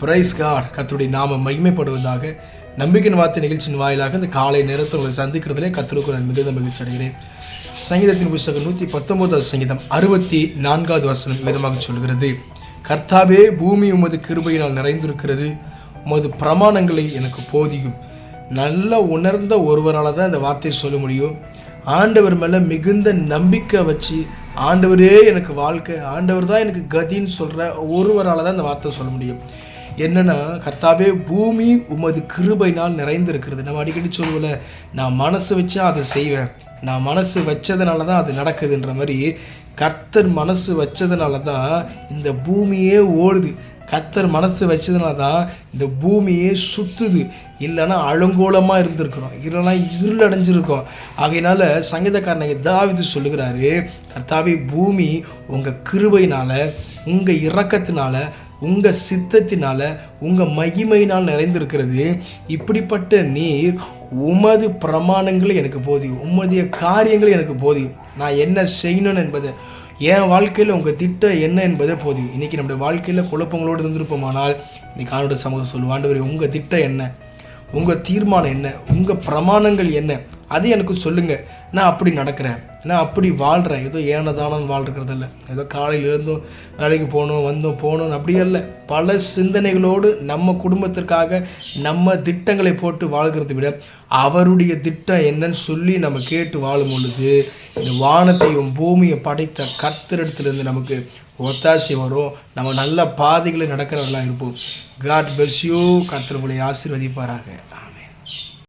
Price God. கர்த்தருடைய நாமம் மகிமைப்படுவதாக. நம்பிக்கையின் வார்த்தை நிகழ்ச்சியின் வாயிலாக இந்த காலை நேரத்தில் உங்களை சந்திக்கிறதுலே கர்த்தருக்கு நான் மிகுந்த மகிழ்ச்சி அடைகிறேன். சங்கீதத்தின் புத்தகம் 119 சங்கீதம் 64 வசனம் விதமாக சொல்கிறது, கர்த்தாவே, பூமி உமது கிருபையினால் நிறைந்திருக்கிறது, உமது பிரமாணங்களை எனக்கு போதியும். நல்ல உணர்ந்த ஒருவரால் தான் இந்த வார்த்தையை சொல்ல முடியும். ஆண்டவர் மேலே மிகுந்த நம்பிக்கை வச்சு, ஆண்டவரே எனக்கு வாழ்க்கை, ஆண்டவர் தான் எனக்கு கதின்னு சொல்கிற ஒருவரால் தான் இந்த வார்த்தை சொல்ல முடியும். என்னென்னா, கர்த்தாவே, பூமி உமது கிருபையினால் நிறைந்திருக்கிறது. நம்ம அடிக்கடி சொல்லுவோம்ல, நான் மனசு வச்சா அதை செய்வேன், நான் மனசு வச்சதுனால தான் அது நடக்குதுன்ற மாதிரி கர்த்தர் மனசு வச்சதுனால தான் இந்த பூமியே ஓடுது. கர்த்தர் மனசு வச்சதுனால தான் இந்த பூமியே சுற்றுது. இல்லைன்னா அலங்கோலமாக இருந்திருக்கிறோம், இல்லைன்னா இருள் அடைஞ்சிருக்கோம். ஆகையினால சங்கீதக்காரனை தாவீது சொல்லுகிறாரு, கர்த்தாவே, பூமி உங்கள் கிருபையினால், உங்கள் இரக்கத்தினால, உங்கள் சித்தத்தினால, உங்கள் மகிமையினால் நிறைந்திருக்கிறது. இப்படிப்பட்ட நீர் உமது பிரமாணங்களை எனக்கு போதியும், உமதுடைய காரியங்களை எனக்கு போதியும். நான் என்ன செய்யணும் என்பதை, என் வாழ்க்கையில் உங்கள் திட்டம் என்ன என்பதே போதியும். இன்றைக்கி நம்முடைய வாழ்க்கையில் குழப்பங்களோடு இருந்திருப்போமானால் இன்றைக்கி ஆண்டோட சமூகம் சொல்லுவோம், ஆண்டவரே, உங்கள் திட்டம் என்ன, உங்கள் தீர்மானம் என்ன, உங்கள் பிரமாணங்கள் என்ன, அது எனக்கு சொல்லுங்கள். நான் அப்படி நடக்கிறேன், நான் அப்படி வாழ்கிறேன். ஏதோ ஏனதானன்னு வாழ்கிறது இல்லை, ஏதோ காலையில் இருந்தோம் வேலைக்கு போகணும் வந்தோம் போகணும் அப்படியே இல்லை. பல சிந்தனைகளோடு நம்ம குடும்பத்திற்காக நம்ம திட்டங்களை போட்டு வாழ்கிறத விட அவருடைய திட்டம் என்னன்னு சொல்லி நம்ம கேட்டு வாழும் பொழுது இந்த வானத்தையும் பூமியை படைத்த கர்த்தரிடத்திலிருந்து நமக்கு ஒத்தாசை வரும். நம்ம நல்ல பாதைகளை நடக்கிறவர்களாக இருப்போம். God bless you. கர்த்தர் உங்களை ஆசீர்வதிப்பாராக.